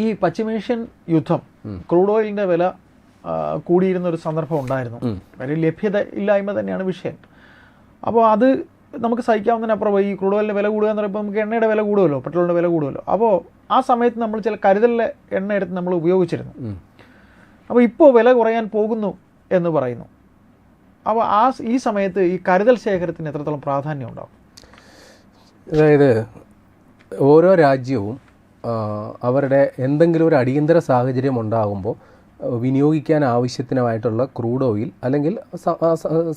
ഈ പശ്ചിമേഷ്യൻ യുദ്ധം ക്രൂഡ് ഓയിലിൻ്റെ വില കൂടിയിരുന്ന ഒരു സന്ദർഭം ഉണ്ടായിരുന്നു. വലിയ ലഭ്യത ഇല്ലായ്മ തന്നെയാണ് വിഷയം. അപ്പോൾ അത് നമുക്ക് സഹിക്കാവുന്നതിനപ്പുറം ഈ ക്രൂഡ് ഓയിലിൻ്റെ വില കൂടുക എന്ന് പറയുമ്പോൾ നമുക്ക് എണ്ണയുടെ വില കൂടുമല്ലോ, പെട്രോളിൻ്റെ വില കൂടുമല്ലോ. അപ്പോൾ ആ സമയത്ത് നമ്മൾ ചില കരുതലിലെ എണ്ണ എടുത്ത് നമ്മൾ ഉപയോഗിച്ചിരുന്നു. അപ്പോൾ ഇപ്പോൾ വില കുറയാൻ പോകുന്നു എന്ന് പറയുന്നു. അപ്പോൾ ഈ സമയത്ത് ഈ കരുതൽ ശേഖരത്തിന് എത്രത്തോളം പ്രാധാന്യം ഉണ്ടാകും? അതായത് ഓരോ രാജ്യവും അവരുടെ എന്തെങ്കിലും ഒരു അടിയന്തര സാഹചര്യം ഉണ്ടാകുമ്പോൾ വിനിയോഗിക്കാൻ ആവശ്യത്തിനായിട്ടുള്ള ക്രൂഡ് ഓയിൽ അല്ലെങ്കിൽ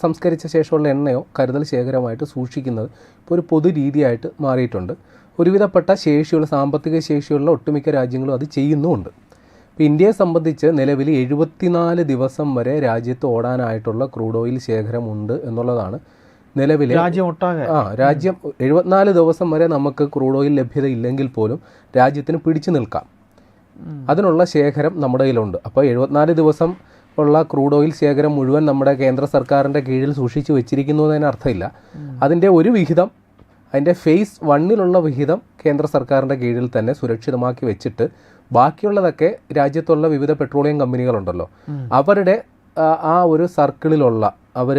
സംസ്കരിച്ച ശേഷമുള്ള എണ്ണയോ കരുതൽ ശേഖരമായിട്ട് സൂക്ഷിക്കുന്നത് ഇപ്പോൾ ഒരു പൊതു രീതിയായിട്ട് മാറിയിട്ടുണ്ട്. ഒരുവിധപ്പെട്ട ശേഷിയുള്ള സാമ്പത്തിക ശേഷിയുള്ള ഒട്ടുമിക്ക രാജ്യങ്ങളും അത് ചെയ്യുന്നുമുണ്ട്. ഇപ്പോൾ ഇന്ത്യയെ സംബന്ധിച്ച് നിലവിൽ 74 ദിവസം വരെ രാജ്യത്ത് ഓടാനായിട്ടുള്ള ക്രൂഡ് ഓയിൽ ശേഖരമുണ്ട് എന്നുള്ളതാണ് നിലവിലെ രാജ്യം 74 ദിവസം വരെ നമുക്ക് ക്രൂഡ് ഓയിൽ ലഭ്യത ഇല്ലെങ്കിൽ പോലും രാജ്യത്തിന് പിടിച്ചു നിൽക്കാം. അതിനുള്ള ശേഖരം നമ്മുടെ കയ്യിലുണ്ട്. അപ്പോൾ 74 ദിവസം ഉള്ള ക്രൂഡ് ഓയിൽ ശേഖരം മുഴുവൻ നമ്മുടെ കേന്ദ്ര സർക്കാരിൻ്റെ കീഴിൽ സൂക്ഷിച്ചു വെച്ചിരിക്കുന്നു എന്നതിന് അർത്ഥമില്ല. അതിൻ്റെ ഒരു വിഹിതം, അതിൻ്റെ ഫേസ് 1 വിഹിതം കേന്ദ്ര സർക്കാരിൻ്റെ കീഴിൽ തന്നെ സുരക്ഷിതമാക്കി വെച്ചിട്ട് ബാക്കിയുള്ളതൊക്കെ രാജ്യത്തുള്ള വിവിധ പെട്രോളിയം കമ്പനികളുണ്ടല്ലോ, അവരുടെ ആ ഒരു സർക്കിളിലുള്ള അവർ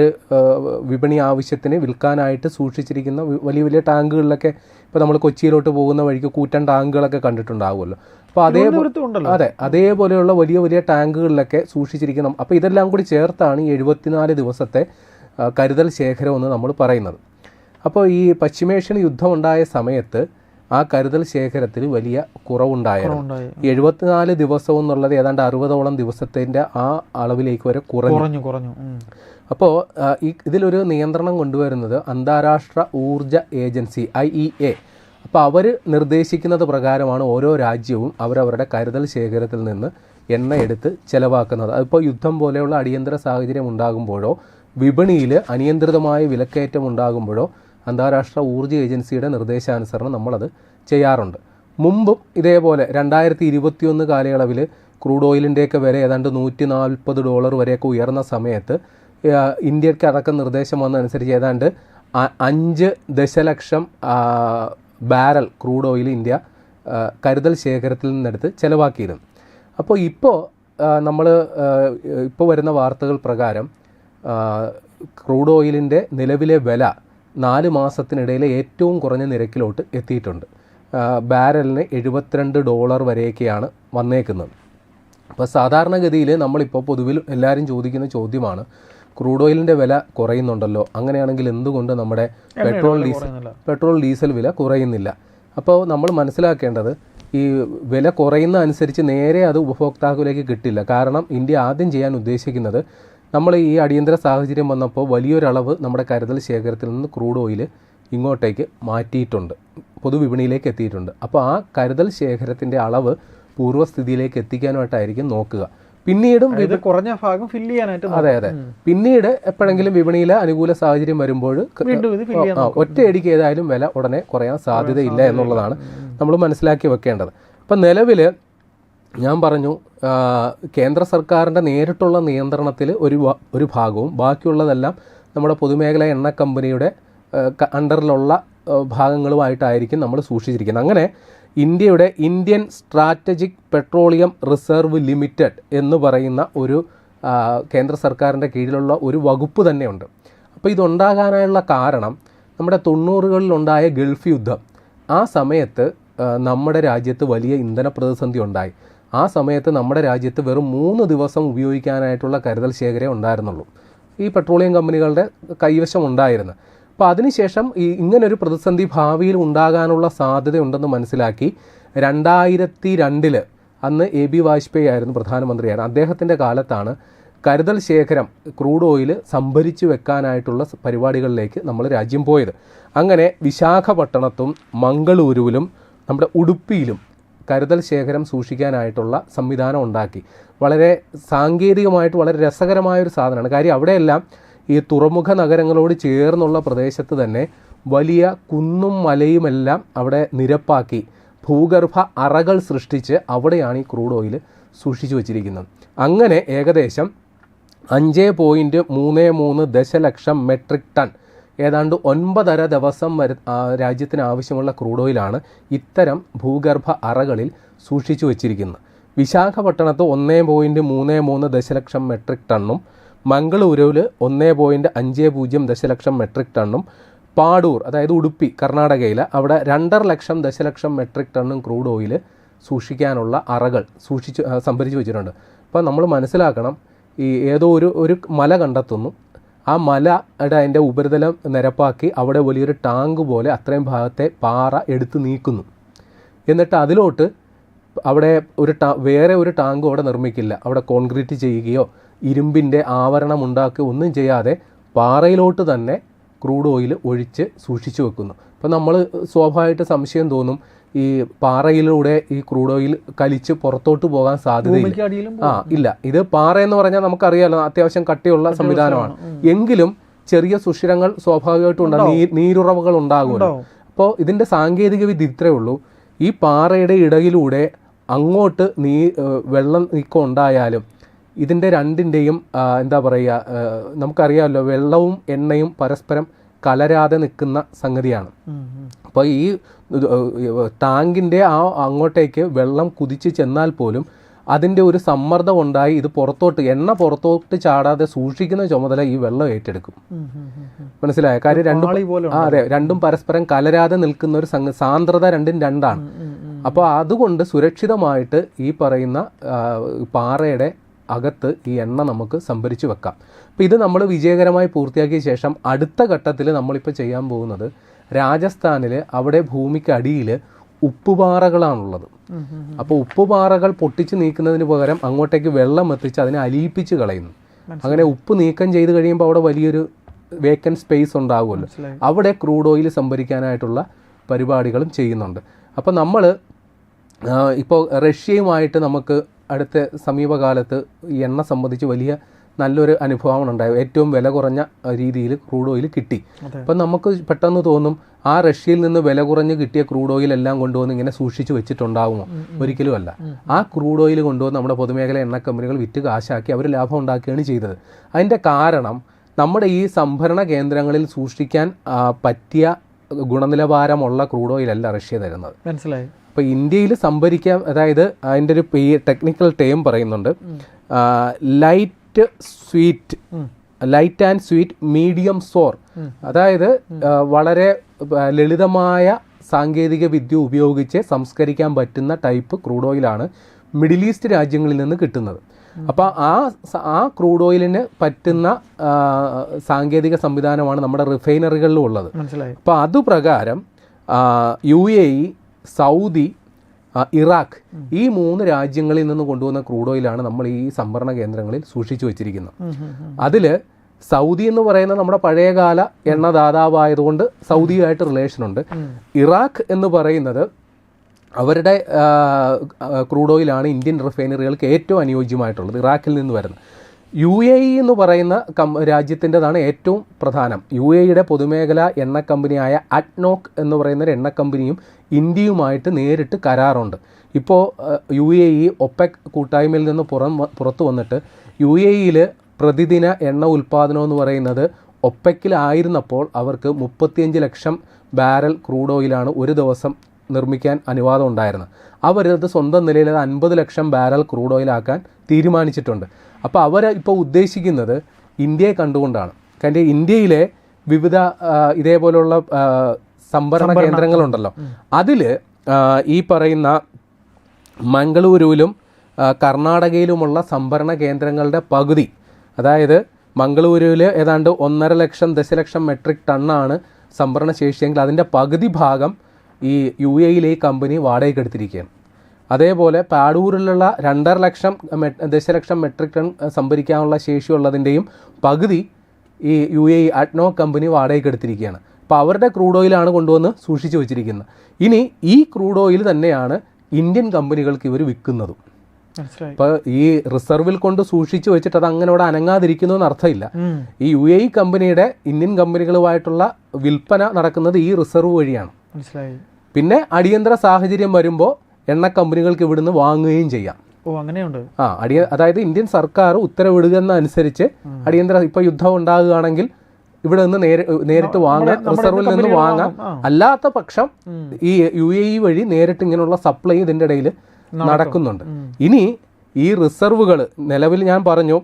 വിപണി ആവശ്യത്തിന് വിൽക്കാനായിട്ട് സൂക്ഷിച്ചിരിക്കുന്ന വലിയ വലിയ ടാങ്കുകളിലൊക്കെ ഇപ്പോൾ നമ്മൾ കൊച്ചിയിലോട്ട് പോകുന്ന വഴിക്ക് കൂറ്റൻ ടാങ്കുകളൊക്കെ കണ്ടിട്ടുണ്ടാകുമല്ലോ. അപ്പോൾ അതേപോലെയുള്ള വലിയ വലിയ ടാങ്കുകളിലൊക്കെ സൂക്ഷിച്ചിരിക്കുന്ന, അപ്പോൾ ഇതെല്ലാം കൂടി ചേർത്താണ് ഈ 74 ദിവസത്തെ കരുതൽ ശേഖരം എന്ന് നമ്മൾ പറയുന്നത്. അപ്പോൾ ഈ പശ്ചിമേഷ്യൻ യുദ്ധം ഉണ്ടായ സമയത്ത് ആ കരുതൽ ശേഖരത്തിൽ വലിയ കുറവുണ്ടായിരുന്നു. 74 ദിവസം എന്നുള്ളത് ഏതാണ്ട് 60ഓളം ദിവസത്തിൻ്റെ ആ അളവിലേക്ക് വരെ കുറഞ്ഞു. അപ്പോൾ ഇതിലൊരു നിയന്ത്രണം കൊണ്ടുവരുന്നത് അന്താരാഷ്ട്ര ഊർജ ഏജൻസി IEA. അപ്പോൾ അവർ നിർദ്ദേശിക്കുന്നത് പ്രകാരമാണ് ഓരോ രാജ്യവും അവരവരുടെ കരുതൽ ശേഖരത്തിൽ നിന്ന് എണ്ണ എടുത്ത് ചെലവാക്കുന്നത്. അതിപ്പോൾ യുദ്ധം പോലെയുള്ള അടിയന്തര സാഹചര്യം ഉണ്ടാകുമ്പോഴോ വിപണിയിൽ അനിയന്ത്രിതമായ വിലക്കയറ്റം ഉണ്ടാകുമ്പോഴോ അന്താരാഷ്ട്ര ഊർജ്ജ ഏജൻസിയുടെ നിർദ്ദേശാനുസരണം നമ്മളത് ചെയ്യാറുണ്ട്. മുമ്പും ഇതേപോലെ 2021 കാലയളവിൽ ക്രൂഡ് ഓയിലിൻ്റെയൊക്കെ വില ഏതാണ്ട് $140 വരെയൊക്കെ ഉയർന്ന സമയത്ത് ഇന്ത്യക്ക് അടക്കം നിർദ്ദേശം വന്നതനുസരിച്ച് ഏതാണ്ട് 5 ദശലക്ഷം ബാരൽ ക്രൂഡ് ഓയിൽ ഇന്ത്യ കരുതൽ ശേഖരത്തിൽ നിന്നെടുത്ത് ചിലവാക്കിയിരുന്നു. അപ്പോൾ ഇപ്പോൾ വരുന്ന വാർത്തകൾ പ്രകാരം ക്രൂഡ് ഓയിലിൻ്റെ നിലവിലെ വില 4 മാസത്തിനിടയിലെ ഏറ്റവും കുറഞ്ഞ നിരക്കിലോട്ട് എത്തിയിട്ടുണ്ട്. ബാരലിന് $72 വരെയൊക്കെയാണ് വന്നേക്കുന്നത്. അപ്പോൾ സാധാരണഗതിയിൽ നമ്മളിപ്പോൾ പൊതുവിൽ എല്ലാവരും ചോദിക്കുന്ന ചോദ്യമാണ്, ക്രൂഡ് ഓയിലിൻ്റെ വില കുറയുന്നുണ്ടല്ലോ, അങ്ങനെയാണെങ്കിൽ എന്തുകൊണ്ട് നമ്മുടെ പെട്രോൾ ഡീസൽ വില കുറയുന്നില്ല? അപ്പോൾ നമ്മൾ മനസ്സിലാക്കേണ്ടത് ഈ വില കുറയുന്ന അനുസരിച്ച് നേരെ അത് ഉപഭോക്താക്കളിലേക്ക് കിട്ടില്ല. കാരണം ഇന്ത്യ ആദ്യം ചെയ്യാൻ ഉദ്ദേശിക്കുന്നത്, നമ്മൾ ഈ അടിയന്തര സാഹചര്യം വന്നപ്പോൾ വലിയൊരളവ് നമ്മുടെ കരുതൽ ശേഖരത്തിൽ നിന്ന് ക്രൂഡ് ഓയിൽ ഇങ്ങോട്ടേക്ക് മാറ്റിയിട്ടുണ്ട്, പൊതുവിപണിയിലേക്ക് എത്തിയിട്ടുണ്ട്. അപ്പോൾ ആ കരുതൽ ശേഖരത്തിൻ്റെ അളവ് പൂർവ്വസ്ഥിതിയിലേക്ക് എത്തിക്കാനായിട്ടായിരിക്കും നോക്കുക. പിന്നീടും കുറഞ്ഞ ഭാഗം ഫില്ല് ചെയ്യാനായിട്ട്. അതെ. പിന്നീട് എപ്പോഴെങ്കിലും വിപണിയിലെ അനുകൂല സാഹചര്യം വരുമ്പോൾ ഒറ്റയടിക്ക് ഏതായാലും വില ഉടനെ കുറയാൻ സാധ്യതയില്ല എന്നുള്ളതാണ് നമ്മൾ മനസ്സിലാക്കി വെക്കേണ്ടത്. അപ്പം നിലവിൽ ഞാൻ പറഞ്ഞു, കേന്ദ്ര സർക്കാരിൻ്റെ നേരിട്ടുള്ള നിയന്ത്രണത്തിൽ ഒരു ഭാഗവും ബാക്കിയുള്ളതെല്ലാം നമ്മുടെ പൊതുമേഖലാ എണ്ണ കമ്പനിയുടെ അണ്ടറിലുള്ള ഭാഗങ്ങളുമായിട്ടായിരിക്കും നമ്മൾ സൂക്ഷിച്ചിരിക്കുന്നത്. അങ്ങനെ ഇന്ത്യയുടെ Indian strategic petroleum reserve limited എന്ന് പറയുന്ന ഒരു കേന്ദ്ര സർക്കാരിൻ്റെ കീഴിലുള്ള ഒരു വകുപ്പ് തന്നെയുണ്ട്. അപ്പോൾ ഇതുണ്ടാകാനായുള്ള കാരണം നമ്മുടെ 90കളിലുണ്ടായ ഗൾഫ് യുദ്ധം. ആ സമയത്ത് നമ്മുടെ രാജ്യത്ത് വലിയ ഇന്ധന പ്രതിസന്ധി ഉണ്ടായി. ആ സമയത്ത് നമ്മുടെ രാജ്യത്ത് വെറും 3 ദിവസം ഉപയോഗിക്കാനായിട്ടുള്ള കരുതൽ ശേഖരം ഉണ്ടായിരുന്നുള്ളൂ, ഈ പെട്രോളിയം കമ്പനികളുടെ കൈവശം ഉണ്ടായിരുന്നു. അപ്പോൾ അതിനുശേഷം ഇങ്ങനൊരു പ്രതിസന്ധി ഭാവിയിൽ ഉണ്ടാകാനുള്ള സാധ്യതയുണ്ടെന്ന് മനസ്സിലാക്കി 2002 അന്ന് AB വാജ്പേയി ആയിരുന്നു പ്രധാനമന്ത്രിയായിരുന്നു. അദ്ദേഹത്തിൻ്റെ കാലത്താണ് കരുതൽ ശേഖരം ക്രൂഡ് ഓയിൽ സംഭരിച്ചു വെക്കാനായിട്ടുള്ള പരിപാടികളിലേക്ക് നമ്മൾ രാജ്യം പോയത്. അങ്ങനെ വിശാഖപട്ടണത്തും മംഗളൂരുവിലും നമ്മുടെ ഉടുപ്പിയിലും കരുതൽ ശേഖരം സൂക്ഷിക്കാനായിട്ടുള്ള സംവിധാനം ഉണ്ടാക്കി. വളരെ സാങ്കേതികമായിട്ട് വളരെ രസകരമായൊരു സാധനമാണ്. കാര്യം അവിടെയെല്ലാം ഈ തുറമുഖ നഗരങ്ങളോട് ചേർന്നുള്ള പ്രദേശത്ത് തന്നെ വലിയ കുന്നും മലയുമെല്ലാം അവിടെ നിരപ്പാക്കി ഭൂഗർഭ അറകൾ സൃഷ്ടിച്ച് അവിടെയാണ് ഈ ക്രൂഡ് ഓയിൽ സൂക്ഷിച്ചു വച്ചിരിക്കുന്നത്. അങ്ങനെ ഏകദേശം 5.33 ദശലക്ഷം മെട്രിക് ടൺ ഏതാണ്ട് 9.5 ദിവസം രാജ്യത്തിന് ആവശ്യമുള്ള ക്രൂഡ് ഓയിലാണ് ഇത്തരം ഭൂഗർഭ അറകളിൽ സൂക്ഷിച്ചു വച്ചിരിക്കുന്നത്. വിശാഖപട്ടണത്ത് 1.33 ദശലക്ഷം മെട്രിക് ടണ്ണും മംഗളൂരുവിൽ 1.50 ദശലക്ഷം മെട്രിക് ടണ്ണും പാടൂർ അതായത് ഉടുപ്പി കർണാടകയിൽ അവിടെ 2.5 ദശലക്ഷം മെട്രിക് ടണ്ണും ക്രൂഡ് ഓയിൽ സൂക്ഷിക്കാനുള്ള അറകൾ സംഭരിച്ചു വെച്ചിട്ടുണ്ട്. അപ്പോൾ നമ്മൾ മനസ്സിലാക്കണം, ഈ ഏതോ ഒരു മല കണ്ടെത്തുന്നു, ആ മലയുടെ അതിൻ്റെ ഉപരിതലം നിരപ്പാക്കി അവിടെ വലിയൊരു ടാങ്ക് പോലെ അത്രയും ഭാഗത്തെ പാറ എടുത്ത് നീക്കുന്നു. എന്നിട്ട് അതിലോട്ട് അവിടെ വേറെ ഒരു ടാങ്കും അവിടെ നിർമ്മിക്കില്ല. അവിടെ കോൺക്രീറ്റ് ചെയ്യുകയോ ഇരുമ്പിൻ്റെ ആവരണം ഉണ്ടാക്കുകയോ ഒന്നും ചെയ്യാതെ പാറയിലോട്ട് തന്നെ ക്രൂഡ് ഓയിൽ ഒഴിച്ച് സൂക്ഷിച്ചു വെക്കുന്നു. അപ്പോൾ നമ്മൾ സ്വാഭാവികമായിട്ട് സംശയം തോന്നും, ഈ പാറയിലൂടെ ഈ ക്രൂഡ് ഓയിൽ കലിച്ച് പുറത്തോട്ട് പോകാൻ സാധ്യതയില്ല. ഇല്ല, ഇത് പാറ എന്ന് പറഞ്ഞാൽ നമുക്കറിയാലോ അത്യാവശ്യം കട്ടിയുള്ള സംവിധാനമാണ്. എങ്കിലും ചെറിയ സുഷിരങ്ങൾ സ്വാഭാവികമായിട്ടും ഉണ്ടാകും, നീരുറവുകൾ ഉണ്ടാകുമല്ലോ. അപ്പോൾ ഇതിൻ്റെ സാങ്കേതിക വിദ്യ ഇത്രയേ ഉള്ളൂ, ഈ പാറയുടെ ഇടയിലൂടെ അങ്ങോട്ട് വെള്ളം നീക്കം ഉണ്ടായാലും ഇതിൻ്റെ രണ്ടിൻ്റെയും എന്താ പറയുക, നമുക്കറിയാമല്ലോ വെള്ളവും എണ്ണയും പരസ്പരം കലരാതെ നിൽക്കുന്ന സംഗതിയാണ്. അപ്പോൾ ഈ ടാങ്കിൻ്റെ അങ്ങോട്ടേക്ക് വെള്ളം കുതിച്ച് ചെന്നാൽ പോലും അതിൻ്റെ ഒരു സമ്മർദ്ദം ഉണ്ടായി ഇത് എണ്ണ പുറത്തോട്ട് ചാടാതെ സൂക്ഷിക്കുന്ന ചുമതല ഈ വെള്ളം ഏറ്റെടുക്കും. മനസ്സിലായ കാര്യം? രണ്ടും പരസ്പരം കലരാതെ നിൽക്കുന്ന ഒരു സാന്ദ്രത രണ്ടാണ്. അപ്പോൾ അതുകൊണ്ട് സുരക്ഷിതമായിട്ട് ഈ പറയുന്ന പാറയുടെ അകത്ത് ഈ എണ്ണ നമുക്ക് സംഭരിച്ചു വെക്കാം. അപ്പോൾ ഇത് നമ്മൾ വിജയകരമായി പൂർത്തിയാക്കിയ ശേഷം അടുത്ത ഘട്ടത്തിൽ നമ്മളിപ്പോൾ ചെയ്യാൻ പോകുന്നത് രാജസ്ഥാനിൽ അവിടെ ഭൂമിക്കടിയിൽ ഉപ്പുപാറകളാണുള്ളത്. അപ്പോൾ ഉപ്പുപാറകൾ പൊട്ടിച്ച് നീക്കുന്നതിന് പകരം അങ്ങോട്ടേക്ക് വെള്ളം എത്തിച്ച് അതിനെ അലിയിപ്പിച്ച് കളയുന്നു. അങ്ങനെ ഉപ്പ് നീക്കം ചെയ്ത് കഴിയുമ്പോൾ അവിടെ വലിയൊരു വേക്കൻറ്റ് സ്പേസ് ഉണ്ടാകുമല്ലോ, അവിടെ ക്രൂഡ് ഓയിൽ സംഭരിക്കാനായിട്ടുള്ള പരിപാടികളും ചെയ്യുന്നുണ്ട്. അപ്പോൾ നമ്മൾ ഇപ്പോൾ റഷ്യയുമായിട്ട് നമുക്ക് അടുത്ത സമീപകാലത്ത് ഈ എണ്ണ സംബന്ധിച്ച് വലിയ നല്ലൊരു അനുഭവമാണ് ഉണ്ടായത്. ഏറ്റവും വില കുറഞ്ഞ രീതിയിൽ ക്രൂഡ് ഓയിൽ കിട്ടി. അപ്പം നമുക്ക് പെട്ടെന്ന് തോന്നും, ആ റഷ്യയിൽ നിന്ന് വില കുറഞ്ഞ് കിട്ടിയ ക്രൂഡ് ഓയിൽ എല്ലാം കൊണ്ടുവന്ന് ഇങ്ങനെ സൂക്ഷിച്ച് വെച്ചിട്ടുണ്ടാകുമോ? ഒരിക്കലും അല്ല. ആ ക്രൂഡ് ഓയിൽ കൊണ്ടുവന്ന് നമ്മുടെ പൊതുമേഖല എണ്ണ കമ്പനികൾ വിറ്റ് കാശാക്കി അവർ ലാഭം ഉണ്ടാക്കുകയാണ് ചെയ്തത്. അതിൻ്റെ കാരണം നമ്മുടെ ഈ സംഭരണ കേന്ദ്രങ്ങളിൽ സൂക്ഷിക്കാൻ പറ്റിയ ഗുണനിലവാരമുള്ള ക്രൂഡ് ഓയിലല്ല റഷ്യ തരുന്നത്. മനസ്സിലായി? ഇപ്പോൾ ഇന്ത്യയിൽ സംഭരിക്കാൻ, അതായത് അതിൻ്റെ ഒരു ടെക്നിക്കൽ ടേം പറയുന്നുണ്ട്, ലൈറ്റ് ആൻഡ് സ്വീറ്റ് മീഡിയം സോർ. അതായത് വളരെ ലളിതമായ സാങ്കേതിക വിദ്യ ഉപയോഗിച്ച് സംസ്കരിക്കാൻ പറ്റുന്ന ടൈപ്പ് ക്രൂഡ് ഓയിലാണ് മിഡിൽ ഈസ്റ്റ് രാജ്യങ്ങളിൽ നിന്ന് കിട്ടുന്നത്. അപ്പോൾ ആ ക്രൂഡ് ഓയിലിന് പറ്റുന്ന സാങ്കേതിക സംവിധാനമാണ് നമ്മുടെ റിഫൈനറികളിലും ഉള്ളത്. അപ്പോൾ അതുപ്രകാരം UAE, സൗദി, ഇറാഖ് ഈ 3 രാജ്യങ്ങളിൽ നിന്ന് കൊണ്ടുവന്ന ക്രൂഡ് ഓയിലാണ് നമ്മൾ ഈ സംഭരണ കേന്ദ്രങ്ങളിൽ സൂക്ഷിച്ചു വെച്ചിരിക്കുന്നത്. അതിൽ സൗദി എന്ന് പറയുന്നത് നമ്മുടെ പഴയകാല എണ്ണദാതാവായതുകൊണ്ട് സൗദിയുമായിട്ട് റിലേഷനുണ്ട്. ഇറാഖ് എന്ന് പറയുന്നത് അവരുടെ ക്രൂഡ് ഓയിലാണ് ഇന്ത്യൻ റിഫൈനറികൾക്ക് ഏറ്റവും അനുയോജ്യമായിട്ടുള്ളത്, ഇറാഖിൽ നിന്ന് വരുന്നത്. UAE എന്ന് പറയുന്ന രാജ്യത്തിൻ്റെതാണ് ഏറ്റവും പ്രധാനം. UAEയുടെ പൊതുമേഖല എണ്ണ കമ്പനിയായ അഡ്നോക് എന്ന് പറയുന്ന ഒരു എണ്ണ കമ്പനിയും ഇന്ത്യയുമായിട്ട് നേരിട്ട് കരാറുണ്ട്. ഇപ്പോൾ UAE ഒപെക് കൂട്ടായ്മയിൽ നിന്ന് പുറത്തു വന്നിട്ട് UAEയിൽ പ്രതിദിന എണ്ണ ഉൽപ്പാദനം എന്ന് പറയുന്നത് ഒപെക്കിലായിരുന്നപ്പോൾ അവർക്ക് 35 ലക്ഷം ബാരൽ ക്രൂഡ് ഓയിലാണ് ഒരു ദിവസം നിർമ്മിക്കാൻ അനുവാദം ഉണ്ടായിരുന്നത്. അവരത് സ്വന്തം നിലയിൽ 50 ലക്ഷം ബാരൽ ക്രൂഡ് ഓയിലാക്കാൻ തീരുമാനിച്ചിട്ടുണ്ട്. അപ്പോൾ അവർ ഇപ്പോൾ ഉദ്ദേശിക്കുന്നത് ഇന്ത്യയെ കണ്ടുകൊണ്ടാണ്. കാരണം ഇന്ത്യയിലെ വിവിധ ഇതേപോലുള്ള സംഭരണ കേന്ദ്രങ്ങളുണ്ടല്ലോ, അതിൽ ഈ പറയുന്ന മംഗളൂരുവിലും കർണാടകയിലുമുള്ള സംഭരണ കേന്ദ്രങ്ങളുടെ പകുതി, അതായത് മംഗളൂരുവിൽ ഏതാണ്ട് 1.5 ദശലക്ഷം മെട്രിക് ടണ്ണാണ് സംഭരണ ശേഷിയെങ്കിൽ അതിൻ്റെ പകുതി ഭാഗം ഈ UAEയിലെ ഈ കമ്പനി വാടകയ്ക്ക് എടുത്തിരിക്കുകയാണ്. അതേപോലെ പാടൂരിലുള്ള 2.5 ദശലക്ഷം മെട്രിക് ടൺ സംഭരിക്കാനുള്ള ശേഷിയുള്ളതിൻ്റെയും പകുതി ഈ UAE അഡ്നോക് കമ്പനി വാടകയ്ക്ക് എടുത്തിരിക്കുകയാണ്. അപ്പോൾ അവരുടെ ക്രൂഡ് ഓയിലാണ് കൊണ്ടുവന്ന് സൂക്ഷിച്ചു വെച്ചിരിക്കുന്നത്. ഇനി ഈ ക്രൂഡ് ഓയിൽ തന്നെയാണ് ഇന്ത്യൻ കമ്പനികൾക്ക് ഇവർ വിൽക്കുന്നതും. ഇപ്പോൾ ഈ റിസർവിൽ കൊണ്ട് സൂക്ഷിച്ചു വെച്ചിട്ട് അത് അങ്ങനെ അവിടെ അനങ്ങാതിരിക്കുന്നു എന്ന് അർത്ഥമില്ല. ഈ UAE കമ്പനിയുടെ ഇന്ത്യൻ കമ്പനികളുമായിട്ടുള്ള വിൽപ്പന നടക്കുന്നത് ഈ റിസർവ് വഴിയാണ്. പിന്നെ അടിയന്തര സാഹചര്യം വരുമ്പോൾ എണ്ണ കമ്പനികൾക്ക് ഇവിടുന്ന് വാങ്ങുകയും ചെയ്യാം. അങ്ങനെയുണ്ട്. അതായത് ഇന്ത്യൻ സർക്കാർ ഉത്തരവിടുന്നതനുസരിച്ച് അടിയന്തര ഇപ്പോൾ യുദ്ധം ഉണ്ടാകുകയാണെങ്കിൽ ഇവിടെ നിന്ന് നേരിട്ട് വാങ്ങാൻ, റിസർവിൽ നിന്ന് വാങ്ങാൻ. അല്ലാത്ത പക്ഷം ഈ UAE വഴി നേരിട്ട് ഇങ്ങനെയുള്ള സപ്ലൈ ഇതിൻ്റെ ഇടയിൽ നടക്കുന്നുണ്ട്. ഇനി ഈ റിസർവുകൾ നിലവിൽ ഞാൻ പറഞ്ഞു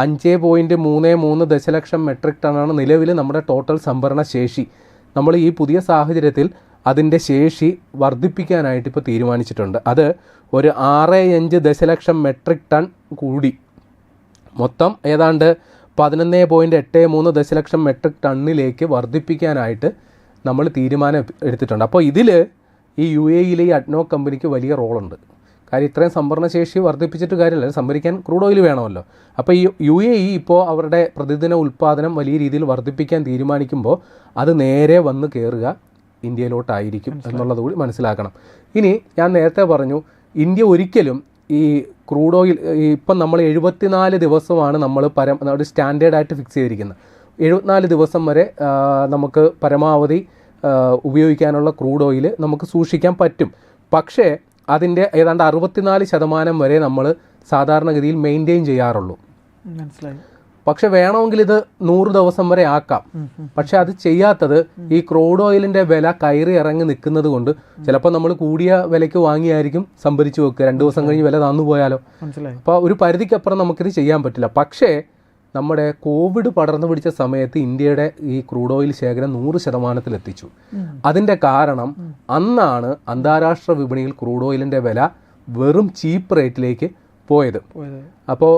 5.33 ദശലക്ഷം മെട്രിക് ടണ്ണാണ് നിലവിൽ നമ്മുടെ ടോട്ടൽ സംഭരണ ശേഷി. നമ്മൾ ഈ പുതിയ സാഹചര്യത്തിൽ അതിൻ്റെ ശേഷി വർദ്ധിപ്പിക്കാനായിട്ട് ഇപ്പോൾ തീരുമാനിച്ചിട്ടുണ്ട്. അത് ഒരു 6.5 ദശലക്ഷം മെട്രിക് ടൺ കൂടി മൊത്തം ഏതാണ്ട് 11.83 ദശലക്ഷം മെട്രിക് ടണ്ണിലേക്ക് വർദ്ധിപ്പിക്കാനായിട്ട് നമ്മൾ തീരുമാനം എടുത്തിട്ടുണ്ട്. അപ്പോൾ ഇതിൽ ഈ UAEയിലെ ഈ അഡ്നോക് കമ്പനിക്ക് വലിയ റോളുണ്ട്. കാര്യം ഇത്രയും സംഭരണശേഷി വർദ്ധിപ്പിച്ചിട്ട് കാര്യമില്ല, സംഭരിക്കാൻ ക്രൂഡ് ഓയിൽ വേണമല്ലോ. അപ്പോൾ ഈ UAE ഇപ്പോൾ അവരുടെ പ്രതിദിന ഉൽപ്പാദനം വലിയ രീതിയിൽ വർദ്ധിപ്പിക്കാൻ തീരുമാനിക്കുമ്പോൾ അത് നേരെ വന്ന് കയറുക ഇന്ത്യയിലോട്ടായിരിക്കും എന്നുള്ളത് കൂടി മനസ്സിലാക്കണം. ഇനി ഞാൻ നേരത്തെ പറഞ്ഞു, ഇന്ത്യ ഒരിക്കലും ഈ ക്രൂഡ് ഓയിൽ ഇപ്പം നമ്മൾ 74 ദിവസമാണ് നമ്മൾ ഒരു സ്റ്റാൻഡേർഡായിട്ട് ഫിക്സ് ചെയ്തിരിക്കുന്നത്. 74 ദിവസം വരെ നമുക്ക് പരമാവധി ഉപയോഗിക്കാനുള്ള ക്രൂഡ് ഓയിൽ നമുക്ക് സൂക്ഷിക്കാൻ പറ്റും. പക്ഷേ അതിൻ്റെ ഏതാണ്ട് 64% വരെ നമ്മൾ സാധാരണഗതിയിൽ മെയിൻറ്റെയിൻ ചെയ്യാറുള്ളൂ. മനസ്സിലായി. പക്ഷെ വേണമെങ്കിൽ ഇത് 100 ദിവസം വരെ ആക്കാം. പക്ഷെ അത് ചെയ്യാത്തത് ഈ ക്രൂഡ് ഓയിലിൻ്റെ വില കയറി ഇറങ്ങി നിൽക്കുന്നത് കൊണ്ട് ചിലപ്പോൾ നമ്മൾ കൂടിയ വിലയ്ക്ക് വാങ്ങിയായിരിക്കും സംഭരിച്ചു വെക്കുക. 2 ദിവസം കഴിഞ്ഞ് വില താന്നു പോയാലോ. അപ്പോൾ ഒരു പരിധിക്കപ്പുറം നമുക്കിത് ചെയ്യാൻ പറ്റില്ല. പക്ഷേ നമ്മുടെ കോവിഡ് പടർന്നു പിടിച്ച സമയത്ത് ഇന്ത്യയുടെ ഈ ക്രൂഡ് ഓയിൽ ശേഖരം 100% എത്തിച്ചു. അതിൻ്റെ കാരണം അന്നാണ് അന്താരാഷ്ട്ര വിപണിയിൽ ക്രൂഡ് ഓയിലിൻ്റെ വില വെറും ചീപ്പ് റേറ്റിലേക്ക് പോയത്. അപ്പോൾ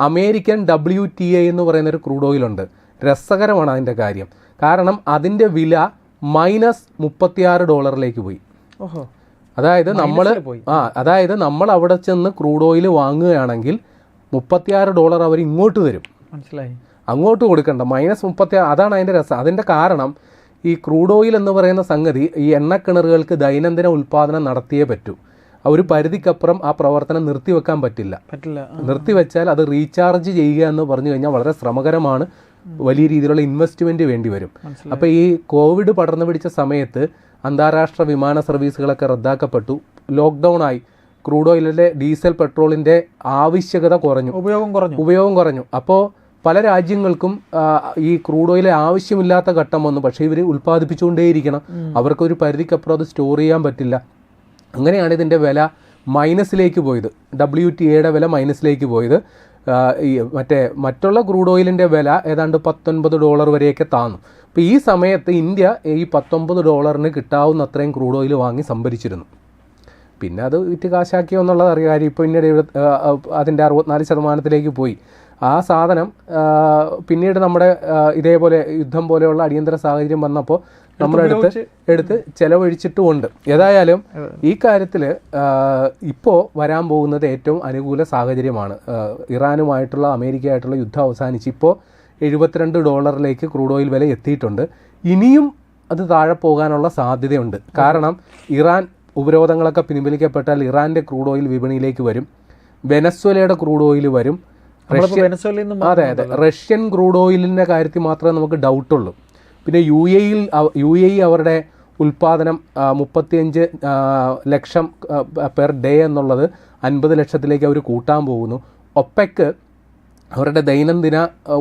അമേരിക്കൻ WTI എന്ന് പറയുന്നൊരു ക്രൂഡ് ഓയിലുണ്ട്. രസകരമാണ് അതിൻ്റെ കാര്യം. കാരണം അതിൻ്റെ വില -$36 പോയി. അതായത് നമ്മൾ അവിടെ ചെന്ന് ക്രൂഡ് ഓയിൽ വാങ്ങുകയാണെങ്കിൽ $36 അവർ ഇങ്ങോട്ട് തരും. മനസ്സിലായി. അങ്ങോട്ട് കൊടുക്കണ്ട, -36. അതാണ് അതിൻ്റെ രസം. അതിൻ്റെ കാരണം ഈ ക്രൂഡ് ഓയിൽ എന്ന് പറയുന്ന സംഗതി ഈ എണ്ണക്കിണറുകൾക്ക് ദൈനംദിന ഉൽപ്പാദനം നടത്തിയേ പറ്റൂ. ഒരു പരിധിക്കപ്പുറം ആ പ്രവർത്തനം നിർത്തിവെക്കാൻ പറ്റില്ല. നിർത്തിവെച്ചാൽ അത് റീചാർജ് ചെയ്യുക എന്ന് പറഞ്ഞു കഴിഞ്ഞാൽ വളരെ ശ്രമകരമാണ്. വലിയ രീതിയിലുള്ള ഇൻവെസ്റ്റ്മെൻറ്റ് വേണ്ടി വരും. അപ്പോൾ ഈ കോവിഡ് പടർന്നു പിടിച്ച സമയത്ത് അന്താരാഷ്ട്ര വിമാന സർവീസുകളൊക്കെ റദ്ദാക്കപ്പെട്ടു. ലോക്ക്ഡൗൺ ആയി. ക്രൂഡ് ഓയിലിൻ്റെ ഡീസൽ പെട്രോളിൻ്റെ ആവശ്യകത കുറഞ്ഞു, ഉപയോഗം കുറഞ്ഞു. അപ്പോൾ പല രാജ്യങ്ങൾക്കും ഈ ക്രൂഡ് ഓയിൽ ആവശ്യമില്ലാത്ത ഘട്ടം വന്നു. പക്ഷേ ഇവർ ഉൽപ്പാദിപ്പിച്ചുകൊണ്ടേയിരിക്കണം. അവർക്കൊരു പരിധിക്കപ്പുറം അത് സ്റ്റോർ ചെയ്യാൻ പറ്റില്ല. അങ്ങനെയാണ് ഇതിൻ്റെ വില മൈനസിലേക്ക് പോയത്. WTIയുടെ വില മൈനസിലേക്ക് പോയത്. മറ്റുള്ള ക്രൂഡ് ഓയിലിൻ്റെ വില ഏതാണ്ട് $19 വരെയൊക്കെ താന്നു. അപ്പോൾ ഈ സമയത്ത് ഇന്ത്യ ഈ $19 കിട്ടാവുന്ന അത്രയും ക്രൂഡ് ഓയിൽ വാങ്ങി സംഭരിച്ചിരുന്നു. പിന്നെ അത് വിറ്റ് കാശാക്കിയോ എന്നുള്ളത് അറിയാം. കാര്യം ഇപ്പോൾ പിന്നീട് അതിൻ്റെ 64% പോയി. ആ സാധനം പിന്നീട് നമ്മുടെ ഇതേപോലെ യുദ്ധം പോലെയുള്ള അടിയന്തര സാഹചര്യം വന്നപ്പോൾ നമ്മളെടുത്ത് ചെലവഴിച്ചിട്ടുമുണ്ട്. ഏതായാലും ഈ കാര്യത്തിൽ ഇപ്പോൾ വരാൻ പോകുന്നത് ഏറ്റവും അനുകൂല സാഹചര്യമാണ്. ഇറാനുമായിട്ടുള്ള അമേരിക്കയായിട്ടുള്ള യുദ്ധം അവസാനിച്ച് ഇപ്പോൾ $72 ക്രൂഡ് ഓയിൽ വില എത്തിയിട്ടുണ്ട്. ഇനിയും അത് താഴെ പോകാനുള്ള സാധ്യതയുണ്ട്. കാരണം ഇറാൻ ഉപരോധങ്ങളൊക്കെ പിൻവലിക്കപ്പെട്ടാൽ ഇറാൻ്റെ ക്രൂഡ് ഓയിൽ വിപണിയിലേക്ക് വരും. വെനസ്വേലയുടെ ക്രൂഡ് ഓയിൽ വരും. അതെ, റഷ്യൻ ക്രൂഡ് ഓയിലിൻ്റെ കാര്യത്തിൽ മാത്രമേ നമുക്ക് ഡൗട്ടുള്ളൂ. പിന്നെ UAE അവരുടെ ഉൽപ്പാദനം 35 ലക്ഷം പെർ ഡേ എന്നുള്ളത് 50 ലക്ഷത്തിലേക്ക് അവർ കൂട്ടാൻ പോകുന്നു. ഒപെക് അവരുടെ ദൈനംദിന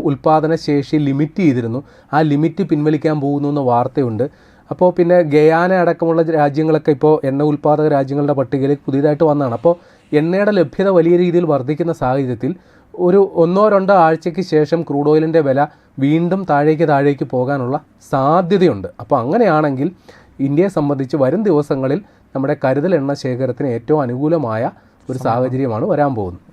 ഉൽപ്പാദന ശേഷി ലിമിറ്റ് ചെയ്തിരുന്നു. ആ ലിമിറ്റ് പിൻവലിക്കാൻ പോകുന്നു എന്ന വാർത്തയുണ്ട്. അപ്പോൾ പിന്നെ ഗയാന അടക്കമുള്ള രാജ്യങ്ങളൊക്കെ ഇപ്പോൾ എണ്ണ ഉൽപ്പാദക രാജ്യങ്ങളുടെ പട്ടികയിൽ പുതിയതായിട്ട് വന്നതാണ്. അപ്പോൾ എണ്ണയുടെ ലഭ്യത വലിയ രീതിയിൽ വർദ്ധിക്കുന്ന സാഹചര്യത്തിൽ ഒരു 1-2 ആഴ്ചയ്ക്ക് ശേഷം ക്രൂഡ് ഓയിലിൻ്റെ വില വീണ്ടും താഴേക്ക് പോകാനുള്ള സാധ്യതയുണ്ട്. അപ്പോൾ അങ്ങനെയാണെങ്കിൽ ഇന്ത്യയെ സംബന്ധിച്ച് വരും ദിവസങ്ങളിൽ നമ്മുടെ കരുതൽ എണ്ണ ശേഖരത്തിന് ഏറ്റവും അനുകൂലമായ ഒരു സാഹചര്യമാണ് വരാൻ പോകുന്നത്.